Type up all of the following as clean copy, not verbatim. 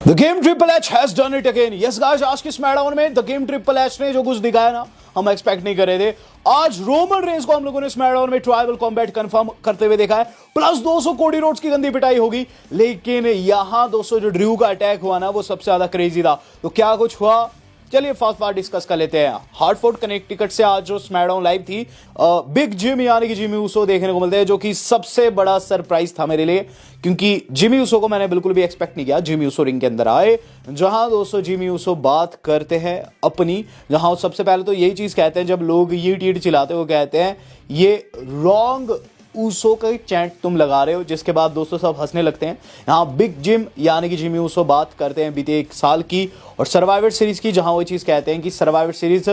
The game triple H has done it again. Yes guys, आज के SmackDown में the game triple H ने जो कुछ दिखाया ना, हम एक्सपेक्ट नहीं कर रहे थे। आज रोमन रेंस को हम लोगों ने स्मैकडाउन में ट्राइबल कॉम्बैट कंफर्म करते हुए देखा है। प्लस 200 कोडी रोड्स की गंदी पिटाई होगी, लेकिन यहां दोस्तों जो ड्रू का अटैक हुआ ना, वो सबसे ज्यादा क्रेजी था। तो क्या कुछ हुआ, चलिए फास्ट फास्ट डिस्कस कर लेते हैं। हार्टफोर्ड कनेक्टिकट से आज जो स्मैकडाउन लाइव थी, बिग जिम यानी कि जिमी ऊसो देखने को मिलते हैं, जो कि सबसे बड़ा सरप्राइज था मेरे लिए, क्योंकि जिमी ऊसो को मैंने बिल्कुल भी एक्सपेक्ट नहीं किया। जिमी ऊसो रिंग के अंदर आए, जहां दोस्तों जिमी ऊसो बात करते हैं अपनी, जहां सबसे पहले तो यही चीज कहते हैं, जब लोग ये टीट चिल्लाते हैं वो कहते हैं ये रॉन्ग ऊसो का चैंट तुम लगा रहे हो, जिसके बाद दोस्तों सब हंसने लगते हैं। यहाँ बिग जिम यानी कि जिमी ऊसो बात करते हैं बीते एक साल की और सर्वाइवर सीरीज की, जहां वो चीज कहते हैं कि सर्वाइवर सीरीज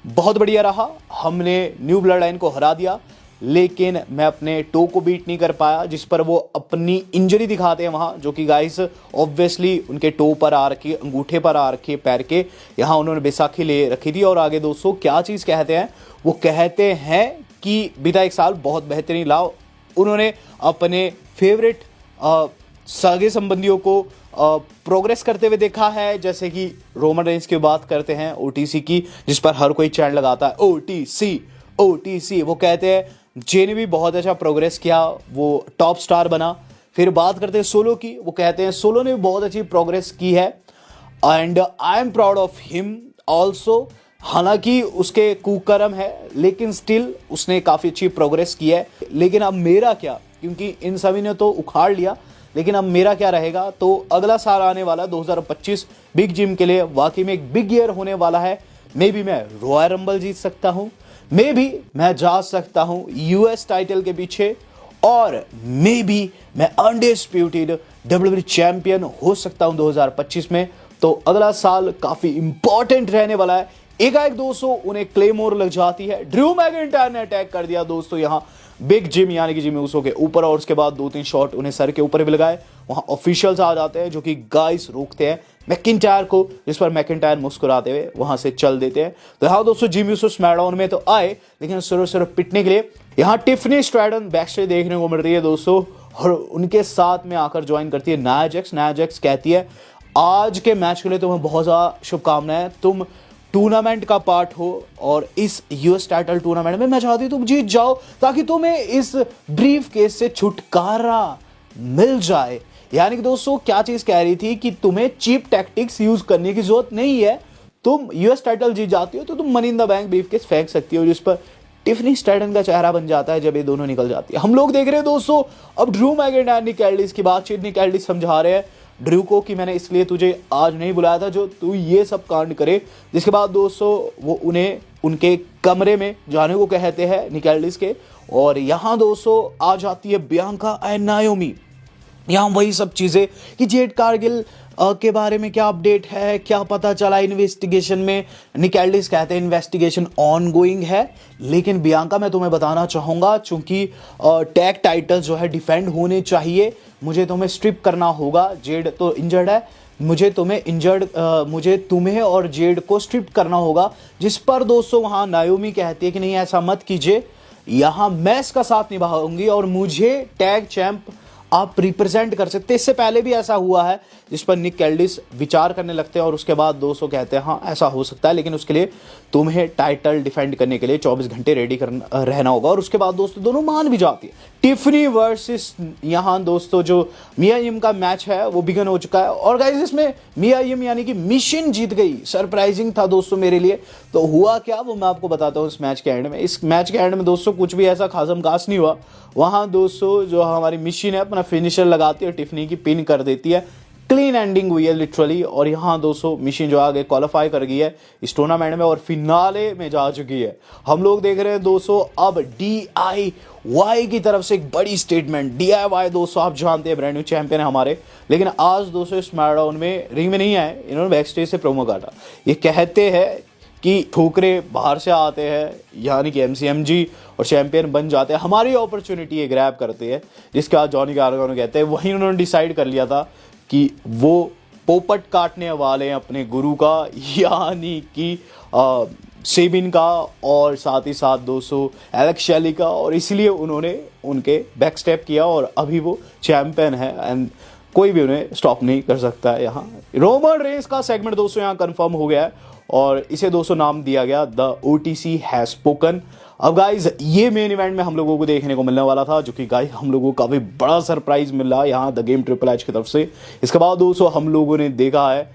बहुत बढ़िया रहा, हमने न्यू ब्लड लाइन को हरा दिया, लेकिन मैं अपने टो को बीट नहीं कर पाया, जिस पर वो अपनी इंजरी दिखाते हैं वहां, जो कि गाइस ऑब्वियसली उनके टो पर आ रखी, अंगूठे पर आ रखी है पैर के, यहाँ उन्होंने बैसाखी ले रखी थी। और आगे दोस्तों क्या चीज कहते हैं, वो कहते हैं कि बीता एक साल बहुत बेहतरीन रहा, उन्होंने अपने फेवरेट सगे संबंधियों को प्रोग्रेस करते हुए देखा है, जैसे कि रोमन रेंस की बात करते हैं ओटीसी की, जिस पर हर कोई चैंट लगाता है ओटीसी ओटीसी। वो कहते हैं जे ने भी बहुत अच्छा प्रोग्रेस किया, वो टॉप स्टार बना। फिर बात करते हैं सोलो की, वो कहते हैं सोलो ने भी बहुत अच्छी प्रोग्रेस की है and I am proud of him also. हालांकि उसके कुकर्म है, लेकिन स्टिल उसने काफ़ी अच्छी प्रोग्रेस की है। लेकिन अब मेरा क्या, क्योंकि इन सभी ने तो उखाड़ लिया, लेकिन अब मेरा क्या रहेगा। तो अगला साल आने वाला 2025 बिग जिम के लिए वाकई में एक बिग ईयर होने वाला है। मे बी मैं रॉयल रंबल जीत सकता हूँ, मे बी मैं जा सकता हूँ यूएस टाइटल के पीछे, और मे बी मैं अनडिस्प्यूटेड डब्ल्यूडब्ल्यूई चैंपियन हो सकता हूँ 2025 में। तो अगला साल काफ़ी इंपॉर्टेंट रहने वाला है। एकाएक दोस्तों उन्हें क्लेमोर लग जाती है, ड्रू मैकिंटायर ने अटैक कर दिया दोस्तों यहाँ बिग जिम यानी कि जिमी ऊसो के ऊपर, और उसके बाद 2-3 शॉट उन्हें सर के ऊपर भी लगाए। वहां ऑफिशियल्स आ जाते हैं, जो कि गाइस रोकते हैं मैकिंटायर को, जिस पर मैकिंटायर मुस्कुराते हुए वहां से चल देते हैं। तो यहाँ दोस्तों जिमी ऊसो स्मैकडाउन में तो आए, लेकिन सिर्फ पिटने के लिए। यहाँ टिफनी स्ट्रैटन बैकस्टेज देखने को मिल रही है दोस्तों, और उनके साथ में आकर ज्वाइन करती है नाया जैक्स। नाया जैक्स कहती है आज के मैच के लिए तुम्हें बहुत ज़्यादा शुभकामनाएं, तुम टूर्नामेंट का पार्ट हो, और इस यूएस टाइटल टूर्नामेंट में मैं चाहती हूँ तुम जीत जाओ, ताकि तुम्हें इस ब्रीफ केस से छुटकारा मिल जाए। यानी कि दोस्तों क्या चीज कह रही थी कि तुम्हें चीप टैक्टिक्स यूज करने की जरूरत नहीं है, तुम यूएस टाइटल जीत जाती हो तो तुम money in the bank brief case फेंक सकती हो, जिस पर टिफनी स्ट्रैटन का चेहरा बन जाता है जब ये दोनों निकल जाती है। हम लोग देख रहे हैं दोस्तों अब ड्रू मैकिंटायर निक एल्डिस की बातचीत। निक एल्डिस समझा रहे हैं ड्रू को कि मैंने इसलिए तुझे आज नहीं बुलाया था जो तू ये सब कांड करे। जिसके बाद दोस्तों वो उन्हें उनके कमरे में जाने को कहते हैं निक एल्डिस के, और यहाँ दोस्तों आ जाती है बियांका एंड नायोमी। यहाँ वही सब चीज़ें कि जेड कारगिल के बारे में क्या अपडेट है, क्या पता चला इन्वेस्टिगेशन में। निक एल्डिस कहते हैं इन्वेस्टिगेशन ऑन गोइंग है, लेकिन बियांका मैं तुम्हें बताना चाहूँगा, चूंकि टैग टाइटल जो है डिफेंड होने चाहिए, मुझे तुम्हें स्ट्रिप करना होगा। जेड तो इंजर्ड है, मुझे तुम्हें और जेड को स्ट्रिप करना होगा। जिस पर दोस्तों वहाँ नायोमी कहती है कि नहीं ऐसा मत कीजिए, यहाँ मैं इसका साथ निभाऊंगी और मुझे टैग चैंप आप रिप्रेजेंट कर सकते। इससे पहले भी ऐसा हुआ है, जिस पर निक एल्डिस विचार करने लगते हैं, और उसके बाद दोस्तों कहते हैं हाँ ऐसा हो सकता है, लेकिन उसके लिए तुम्हें टाइटल डिफेंड करने के लिए 24 घंटे रेडी रहना होगा। और उसके बाद दोस्तों दोनों मान भी जाती है। टिफनी वर्सेस यहाँ दोस्तों जो मिया यिम का मैच है वो बिगन हो चुका है, और गाइस इसमें मिया यिम यानी कि मिशन जीत गई। सरप्राइजिंग था दोस्तों मेरे लिए। तो हुआ क्या वो मैं आपको बताता हूँ इस मैच के एंड में। इस मैच के एंड में दोस्तों कुछ भी ऐसा खासम खास नहीं हुआ। वहाँ दोस्तों जो हमारी मिशन है अपना फिनिशर लगाती है, टिफनी की पिन कर देती है, क्लीन एंडिंग हुई है लिटरली। और यहाँ दोस्तों मिशन जो आगे क्वालिफाई कर गई है इस टूर्नामेंट में और फिनाले में जा चुकी है। हम लोग देख रहे हैं दोस्तों अब DIY की तरफ से एक बड़ी स्टेटमेंट। DIY दोस्तों आप जानते हैं ब्रांड न्यू चैंपियन है हमारे, लेकिन आज दोस्तों स्मैकडाउन में रिंग में नहीं आए, इन्होंने बैकस्टेज से प्रोमो काटा। ये कहते हैं कि ठोकरे बाहर से आते हैं, यानी कि MCMG और चैंपियन बन जाते हैं, हमारी अपॉर्चुनिटी ये ग्रैब करते हैं। जिसके बाद जॉनी गार्गनो कहते हैं वहीं उन्होंने डिसाइड कर लिया था कि वो पोपट काटने वाले हैं अपने गुरु का, यानी कि सेबिन का, और साथ ही साथ दोस्तों एलेक्स शेली का, और इसलिए उन्होंने उनके बैक स्टेप किया और अभी वो चैंपियन है। एंड कोई भी उन्हें स्टॉप नहीं कर सकता है। यहाँ रोमन रेंस का सेगमेंट दोस्तों यहाँ कंफर्म हो गया है और इसे दोस्तों नाम दिया गया द OTC हैज स्पोकन। अब गाइज ये मेन इवेंट में हम लोगों को देखने को मिलने वाला था, जो कि गाइज हम लोगों को काफी बड़ा सरप्राइज मिल रहा है यहाँ द गेम ट्रिपल एच की तरफ से। इसके बाद दोस्तों हम लोगों ने देखा है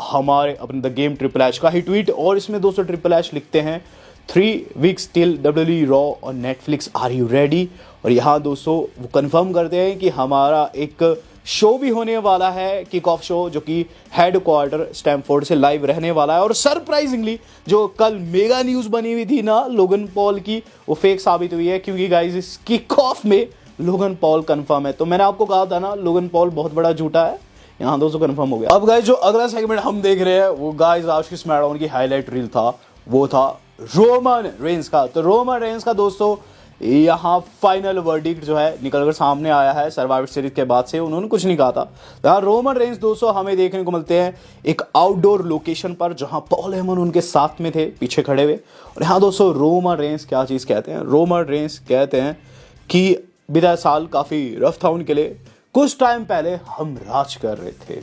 हमारे अपने द गेम ट्रिपल एच का ही ट्वीट, और इसमें दोस्तों ट्रिपल एच लिखते हैं 3 weeks till WWE रॉ और नेटफ्लिक्स आर यू रेडी। और यहाँ दोस्तों वो कंफर्म करते हैं कि हमारा एक शो भी होने वाला है, किक ऑफ शो, जो कि हेड क्वार्टर स्टैमफोर्ड से लाइव रहने वाला है। और सरप्राइजिंगली जो कल मेगा न्यूज़ बनी हुई थी ना लोगन पॉल की, वो फेक साबित हुई है, क्योंकि गाइज इस किक ऑफ में लोगन पॉल कंफर्म है। तो मैंने आपको कहा था ना लोगन पॉल बहुत बड़ा झूठा है, यहाँ दोस्तों कंफर्म हो गया। अब गाइज जो अगला सेगमेंट हम देख रहे हैं वो गाइज आज की स्मैकडाउन की हाईलाइट रील था, वो था रोमन रेंस का। तो रोमन रेंस का दोस्तों यहाँ फाइनल वर्डिक्ट जो है निकलकर सामने आया है सर्वाइवर सीरीज के बाद से। उन्होंने कुछ नहीं कहा था। यहाँ रोमन रेंस दोस्तों हमें देखने को मिलते हैं एक आउटडोर लोकेशन पर, जहां पॉल हेमन उनके साथ में थे पीछे खड़े हुए। और यहाँ दोस्तों रोमन रेंस क्या चीज़ कहते हैं, रोमन रेंस कहते हैं कि बीता साल काफ़ी रफ था उनके लिए। कुछ टाइम पहले हम राज कर रहे थे,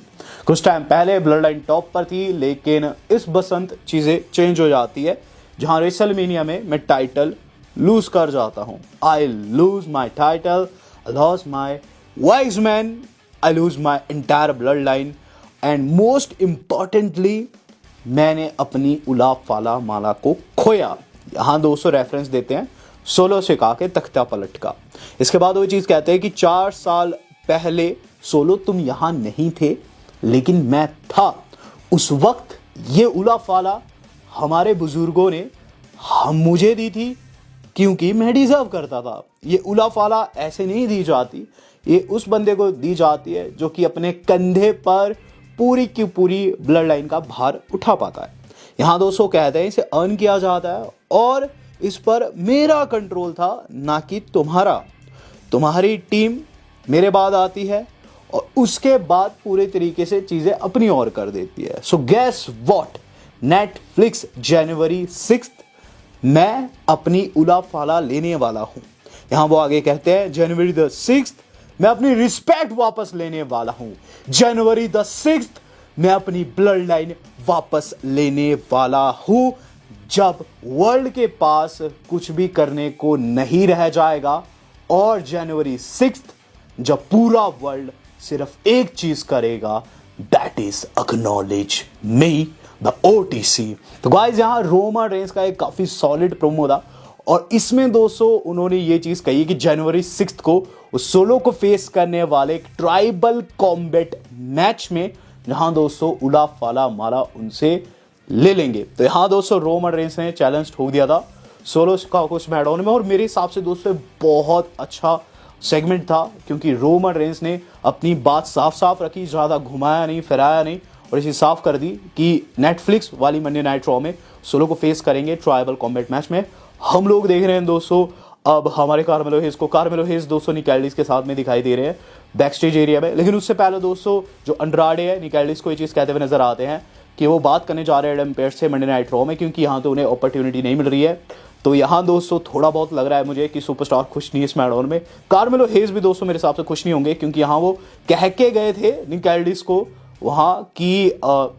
कुछ टाइम पहले ब्लड लाइन टॉप पर थी, लेकिन इस बसंत चीज़ें चेंज हो जाती है, जहां रेसलमेनिया में मैं टाइटल लूज कर जाता हूं। I lose my title, I loss my wise man, I lose my entire blood line, and most importantly मैंने अपनी उलाफ वाला माला को खोया। यहां दोस्तों रेफरेंस देते हैं सोलो सिका के तख्ता पलट का। इसके बाद वो चीज़ कहते हैं कि 4 साल पहले सोलो तुम यहां नहीं थे, लेकिन मैं था। उस वक्त ये उलाफ वाला हमारे बुजुर्गों ने मुझे दी थी, क्योंकि मैं डिजर्व करता था। ये उलाफाला ऐसे नहीं दी जाती, ये उस बंदे को दी जाती है जो कि अपने कंधे पर पूरी की पूरी ब्लड लाइन का भार उठा पाता है। यहाँ दोस्तों कहते हैं इसे अर्न किया जाता है, और इस पर मेरा कंट्रोल था, ना कि तुम्हारा। तुम्हारी टीम मेरे बाद आती है और उसके बाद पूरे तरीके से चीज़ें अपनी ओर कर देती है। सो गेस व्हाट, नेटफ्लिक्स जनवरी 6 मैं अपनी उलाफाला लेने वाला हूं। यहां वो आगे कहते हैं जनवरी 6 मैं अपनी रिस्पेक्ट वापस लेने वाला हूं। जनवरी 6 मैं अपनी ब्लड लाइन वापस लेने वाला हूं। जब वर्ल्ड के पास कुछ भी करने को नहीं रह जाएगा, और जनवरी 6 जब पूरा वर्ल्ड सिर्फ एक चीज करेगा, that is acknowledge me the OTC। तो गाइस यहाँ रोमन रेंस का एक काफी सॉलिड प्रोमो था, और इसमें दोस्तों उन्होंने ये चीज कही कि जनवरी 6 को उस सोलो को फेस करने वाले एक ट्राइबल कॉम्बैट मैच में, जहां दोस्तों उलाफ वाला माला उनसे ले लेंगे। तो यहाँ दोस्तों रोमन रेंस ने चैलेंज ठोक दिया था सोलो को स्मैकडाउन में, और मेरे हिसाब से दोस्तों बहुत अच्छा सेगमेंट था, क्योंकि रोमन रेंस ने अपनी बात साफ साफ रखी, ज़्यादा घुमाया नहीं फिराया नहीं, और इसे साफ कर दी कि नेटफ्लिक्स वाली मंडे नाइट रॉ में सोलो को फेस करेंगे ट्राइबल कॉम्बैट मैच में। हम लोग देख रहे हैं दोस्तों अब हमारे कार्मेलो हेज दोस्तों निकाल्डिस के साथ में दिखाई दे रहे हैं बैक स्टेज एरिया में। लेकिन उससे पहले दोस्तों जो अंड्राडे है निकाल्डिस को ये चीज़ कहते हुए नजर आते हैं कि वो बात करने जा रहे हैं एडम पेयर्स से मंडे नाइट रॉ में, क्योंकि यहाँ तो उन्हें अपॉर्चुनिटी नहीं मिल रही है। तो यहाँ दोस्तों थोड़ा बहुत लग रहा है मुझे कि सुपरस्टार खुश नहीं है स्मैकडाउन में। कार्मेलो हेज भी दोस्तों मेरे हिसाब से खुश नहीं होंगे, क्योंकि यहाँ वो कह के गए थे निकाल्डिस को वहाँ की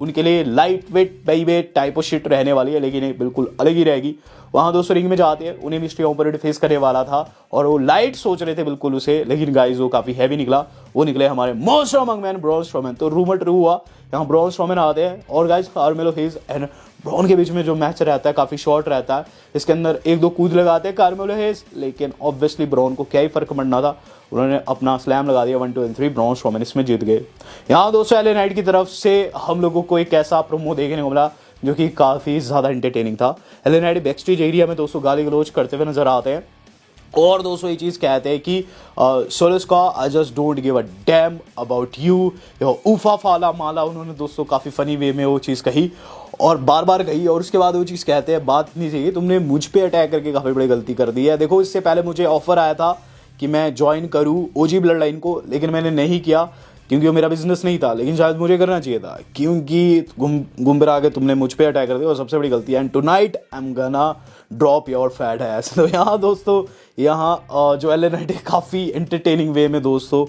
उनके लिए light weight by wait type of shit रहने वाली है, लेकिन ये बिल्कुल अलग ही रहेगी। वहाँ दोस्तों रिंग में जाते हैं, उन्हें मिस्ट्री ऑपरेटर फेस करने वाला था, और वो लाइट सोच रहे थे बिल्कुल उसे, लेकिन गाइस वो काफ़ी हैवी निकला। वो निकले हमारे most among man Braun Strowman. तो रूमर ट्रू हुआ, यहाँ ब्रॉन स्ट्रोमैन आते हैं, और गाइस कार्मेलो हेज एंड ब्रॉन के बीच में जो मैच रहता है काफ़ी शॉर्ट रहता है। इसके अंदर 1-2 कूद लगाते हैं कार्मेलो हेज, लेकिन ऑब्वियसली ब्रॉन को क्या ही फर्क पड़ना था, उन्होंने अपना स्लैम लगा दिया 1, 2 and 3। ब्रॉन स्ट्रोमैन इसमें जीत गए। यहाँ दोस्तों LA नाइट की तरफ से हम लोगों को एक ऐसा प्रोमो देखने को मिला जो कि काफ़ी ज़्यादा इंटरटेनिंग था। LA night back stage area में दोस्तों गाली गलौज करते हुए नजर आते हैं, और दोस्तों ये चीज़ कहते हैं कि सोलस का I just don't give a damn about you, ऊफा फाला माला उन्होंने दोस्तों काफ़ी फनी वे में वो चीज़ कही और बार बार कही। और उसके बाद वो चीज़ कहते हैं बात नहीं चाहिए, तुमने मुझ पे अटैक करके काफ़ी बड़ी गलती कर दी है। देखो इससे पहले मुझे ऑफर आया था कि मैं ज्वाइन करूँ OG ब्लड लाइन को, लेकिन मैंने नहीं किया क्योंकि वो मेरा बिजनेस नहीं था, लेकिन शायद मुझे करना चाहिए था, क्योंकि गुमराह के तुमने मुझ पे अटैक कर दिया और सबसे बड़ी गलती है। And tonight I am gonna drop your fat हैस। तो यहाँ दोस्तों यहाँ जो LA नाइट काफ़ी एंटरटेनिंग वे में दोस्तों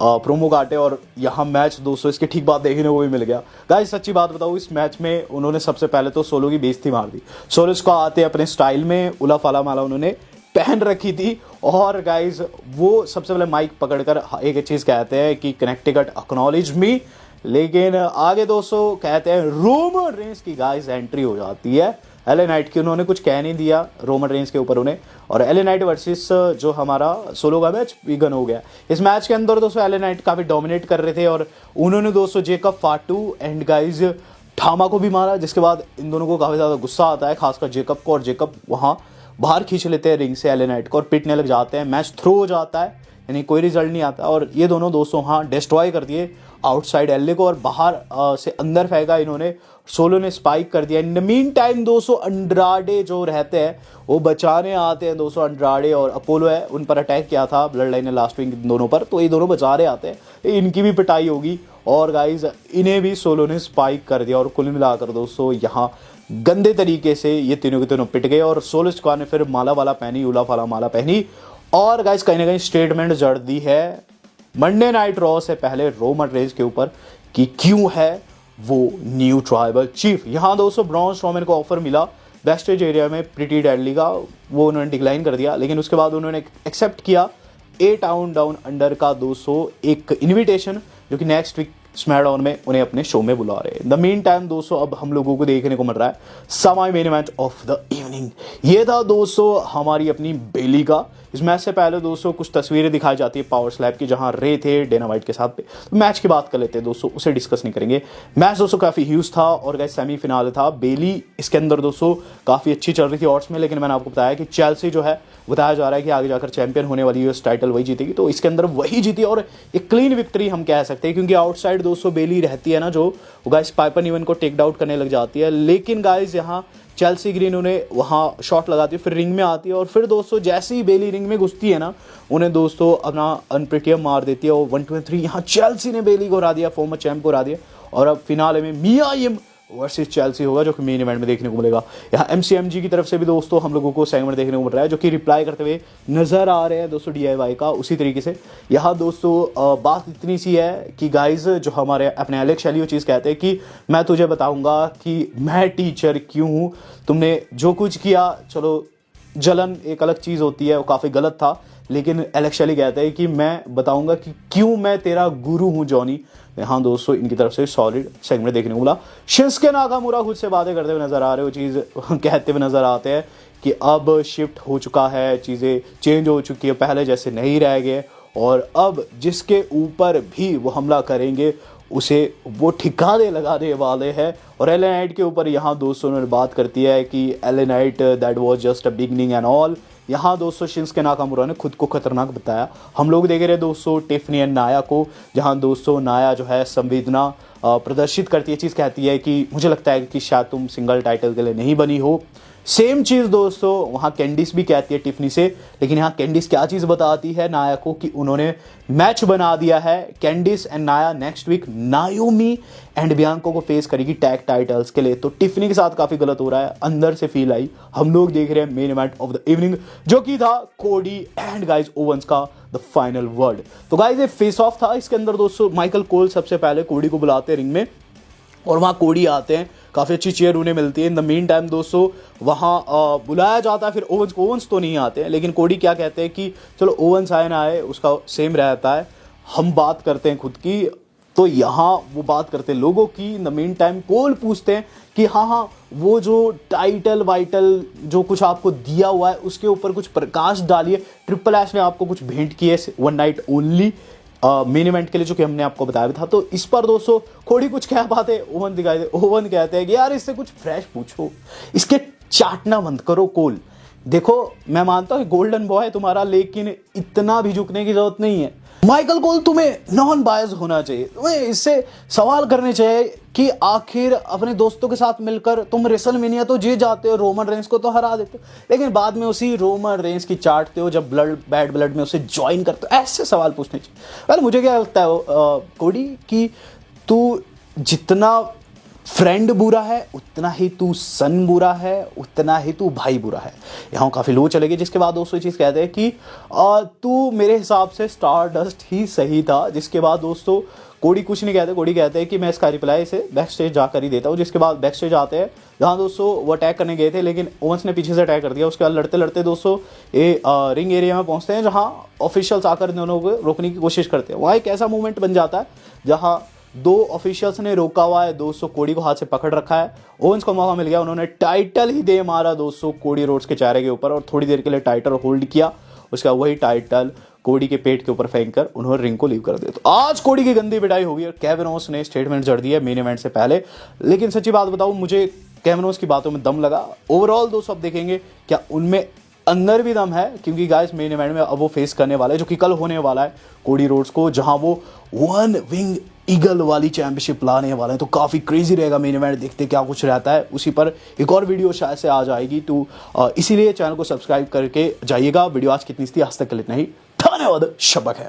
प्रोमो काटे और यहाँ मैच दोस्तों इसके ठीक बाद देखने को भी मिल गया। गाइस सच्ची बात बताऊँ, इस मैच में उन्होंने सबसे पहले तो सोलो की बेइज्जती मार दी। सोलो इसको आते अपने स्टाइल में उला फाला माला उन्होंने पहन रखी थी और गाइस वो सबसे पहले माइक पकड़कर एक चीज़ कहते हैं कि कनेक्टिकट एक्नॉलेज मी, लेकिन आगे दोस्तों कहते हैं रोमन रेंस की गाइस एंट्री हो जाती है। एले नाइट की उन्होंने कुछ कह नहीं दिया रोमन रेंस के ऊपर उन्हें, और एले नाइट वर्सेस जो हमारा सोलो का मैच बिगन हो गया। इस मैच के अंदर दोस्तों एले नाइट काफ़ी डोमिनेट कर रहे थे और उन्होंने दोस्तों जेकब फाटू एंड गाइज ठामा को भी मारा, जिसके बाद इन दोनों को काफ़ी ज़्यादा गुस्सा आता है, खासकर जेकब को, और जेकब वहाँ बाहर खींच लेते हैं रिंग से एले नाइट को और पिटने लग जाते हैं। मैच थ्रो हो जाता है, यानी कोई रिजल्ट नहीं आता और ये दोनों दोस्तों हाँ डिस्ट्रॉय कर दिए आउटसाइड एले को और बाहर से अंदर फेंका इन्होंने। सोलो ने स्पाइक कर दिया। इन द मीन टाइम दोस्तों अंड्राडे जो रहते हैं वो बचाने आते हैं दोस्तों। अंड्राडे और अपोलो है, उन पर अटैक किया था ब्लड लाइन ने लास्ट वीक दोनों पर, तो ये दोनों बचा रहे आते हैं। इनकी भी पिटाई होगी और गाइज इन्हें भी सोलो ने स्पाइक कर दिया और कुल मिलाकर दोस्तों यहाँ गंदे तरीके से ये तीनों के तीनों पिट गए और सोलो स्क्वाड ने फिर माला वाला पहनी, उला फाला माला पहनी और गाइज कहीं ना कहीं स्टेटमेंट जड़ दी है मंडे नाइट रॉ से पहले रोमन रेंस के ऊपर कि क्यों है वो न्यू ट्राइबल चीफ। यहाँ दोस्तों ब्रॉन स्ट्रोमैन को ऑफर मिला वेस्टेज एरिया में प्रीटी डेडली का, वो उन्होंने डिक्लाइन कर दिया, लेकिन उसके बाद उन्होंने एक्सेप्ट किया 8 डाउन अंडर का दोस्तों एक इन्विटेशन जो कि नेक्स्ट वीक स्मैकडाउन में उन्हें अपने शो में बुला रहे हैं। द मीन टाइम दोस्तों अब हम लोगों को देखने को मिल रहा है semi main event of the evening. ये था दोस्तों हमारी अपनी बेली का। इस मैच से पहले दोस्तों कुछ तस्वीरें दिखाई जाती है पावर स्लैब की जहां रे थे डेना वाइट के साथ पे। तो मैच की बात कर लेते हैं दोस्तों, उसे डिस्कस नहीं करेंगे। मैच दोस्तों काफ़ी ह्यूज था और गाइस सेमीफिनाल था। बेली इसके अंदर दोस्तों काफ़ी अच्छी चल रही थी ऑड्स में, लेकिन मैंने आपको बताया कि चेल्सी जो है बताया जा रहा है कि आगे जाकर चैंपियन होने वाली यूएस टाइटल वही जीतेगी, तो इसके अंदर वही जीती और एक क्लीन विक्ट्री हम कह सकते हैं, क्योंकि आउटसाइड दोस्तों बेली रहती है ना जो गाइस पाइपर न्यूमैन को टेक आउट करने लग जाती है, लेकिन गाइस यहाँ चेल्सी ग्रीन उन्हें वहाँ शॉट लगाती है, फिर रिंग में आती है और फिर दोस्तों जैसे ही बेली रिंग में घुसती है ना उन्हें दोस्तों अपना अनप्रिटियम मार देती है और 123 यहाँ चेल्सी ने बेली को हरा दिया, फॉर्मर चैंप को हरा दिया और अब फिनाले में मिया यिम वर्सेस चेल्सी होगा जो कि मेन इवेंट में देखने को मिलेगा। यहाँ एमसीएमजी की तरफ से भी दोस्तों हम लोगों को सेगमेंट देखने को मिल रहा है जो कि रिप्लाई करते हुए नजर आ रहे हैं दोस्तों डीआईवाई का। उसी तरीके से यहाँ दोस्तों बात इतनी सी है कि गाइज जो हमारे अपने एलेक्स शैली वो चीज़ कहते हैं कि मैं तुझे बताऊंगा कि मैं टीचर क्यों हूँ, तुमने जो कुछ किया चलो जलन एक अलग चीज़ होती है, वो काफ़ी गलत था, लेकिन एलेक्स शैली कहते हैं कि मैं बताऊंगा कि क्यों मैं तेरा गुरु हूं जॉनी। हाँ दोस्तों इनकी तरफ से सॉलिड सेगमेंट देखने को मिला। शिंस्के नाकामुरा खुद से बातें करते हुए नजर आ रहे हो, चीज़ कहते हुए नजर आते हैं कि अब शिफ्ट हो चुका है, चीज़ें चेंज हो चुकी है, पहले जैसे नहीं रह गए और अब जिसके ऊपर भी वो हमला करेंगे उसे वो ठिकाने लगाने वाले हैं। और एले नाइट के ऊपर यहाँ दोस्तों ने बात करती है कि LA Knight that was just a beginning and all. यहाँ दोस्तों शिंस्के नाकामुरा ने खुद को खतरनाक बताया। हम लोग देख रहे हैं दोस्तों टिफनी एंड नाया को, जहाँ दोस्तों नाया जो है संवेदना प्रदर्शित करती है, चीज़ कहती है कि मुझे लगता है कि शायद तुम सिंगल टाइटल के लिए नहीं बनी हो। सेम चीज़ दोस्तों वहाँ कैंडिस भी कहती है टिफनी से, लेकिन यहाँ कैंडिस क्या चीज़ बताती है नाया को कि उन्होंने मैच बना दिया है। कैंडिस एंड नाया नेक्स्ट वीक नायोमी एंड बियांको को फेस करेगी टैग टाइटल्स के लिए, तो टिफनी के साथ काफ़ी गलत हो रहा है, अंदर से फील आई। हम लोग देख रहे हैं main event of the evening जो कि था कोडी एंड गाइज ओवंस का द फाइनल वर्ड। तो गाइज ये फेस ऑफ था, इसके अंदर दोस्तों माइकल कोल सबसे पहले कोडी को बुलाते हैं रिंग में और वहाँ कोडी आते हैं, काफ़ी अच्छी चेयर उन्हें मिलती है। इन द मीन टाइम दोस्तों वहाँ बुलाया जाता है फिर ओवंस तो नहीं आते हैं, लेकिन कोडी क्या कहते हैं कि चलो ओवंस आए ना आए उसका सेम रहता है, हम बात करते हैं खुद की। तो यहाँ वो बात करते हैं लोगों की। इन द मीन टाइम कोल पूछते हैं कि हाँ वो जो टाइटल वाइटल जो कुछ आपको दिया हुआ है उसके ऊपर कुछ प्रकाश डालिए। ट्रिपल एच ने आपको कुछ भेंट की है one night only main event के लिए जो कि हमने आपको बताया था, तो इस पर दोस्तों कोडी कुछ कह पाते ओवन दिखाई दे। ओवन कहते हैं कि यार इससे कुछ फ्रेश पूछो, इसके चाटना बंद करो। कोल देखो मैं मानता हूँ गोल्डन बॉय है तुम्हारा, लेकिन इतना भी झुकने की जरूरत नहीं है। माइकल कोल तुम्हें नॉन बायस होना चाहिए, तुम्हें इससे सवाल करने चाहिए कि आखिर अपने दोस्तों के साथ मिलकर तुम रेसलमेनिया तो जीत जाते हो, रोमन रेंस को तो हरा देते हो, लेकिन बाद में उसी रोमन रेंस की चाटते हो जब बैड ब्लड में उसे ज्वाइन करते हो। ऐसे सवाल पूछने चाहिए। वेल मुझे क्या लगता है कोडी कि तू जितना फ्रेंड बुरा है उतना ही तू सन बुरा है, उतना ही तू भाई बुरा है। यहाँ काफ़ी लो चले गए, जिसके बाद दोस्तों ये चीज़ कहते हैं कि तू मेरे हिसाब से स्टार डस्ट ही सही था। जिसके बाद दोस्तों कोडी कुछ नहीं कहते, कोडी कहते हैं कि मैं इसका रिप्लाई इसे बैक स्टेज जाकर ही देता हूँ। जिसके बाद बैक स्टेज आते हैं जहाँ दोस्तों वो अटैक करने गए थे, लेकिन ओवंस ने पीछे से अटैक कर दिया। उसके बाद लड़ते लड़ते दोस्तों ये रिंग एरिया में पहुँचते हैं, जहाँ ऑफिशियल्स आकर दोनों को रोकने की कोशिश करते हैं। वहाँ एक ऐसा मूवमेंट बन जाता है जहाँ दो ऑफिशियल्स ने रोका हुआ है दोस्तों, कोडी को हाथ से पकड़ रखा है। ओवेंस को मौका मिल गया, उन्होंने टाइटल ही दे मारा दोस्तों कोडी रोड्स के चेहरे के ऊपर और थोड़ी देर के लिए टाइटल होल्ड किया। उसके बाद वही टाइटल कोडी के पेट के ऊपर फेंक कर उन्होंने रिंग को लीव कर दिया। तो आज कोडी की गंदी पिटाई होगी और केविन ओवेंस ने स्टेटमेंट जड़ दी है मेन इवेंट से पहले। लेकिन सच्ची बात बताऊं, मुझे केविन ओवेंस की बातों में दम लगा। ओवरऑल दोस्तों अब देखेंगे क्या उनमें अंदर भी दम है, क्योंकि गाइस मेन इवेंट में अब वो फेस करने वाला है, जो कि कल होने वाला है, कोडी रोड्स को, जहां वो वन विंग ईगल वाली चैंपियनशिप लाने वाले हैं। तो काफ़ी क्रेजी रहेगा मेन इवेंट, देखते क्या कुछ रहता है। उसी पर एक और वीडियो शायद से आ जाएगी, तो इसीलिए चैनल को सब्सक्राइब करके जाइएगा। वीडियो आज कितनी थी, आज तक के लिए इतना ही। धन्यवाद, शब्बा खैर।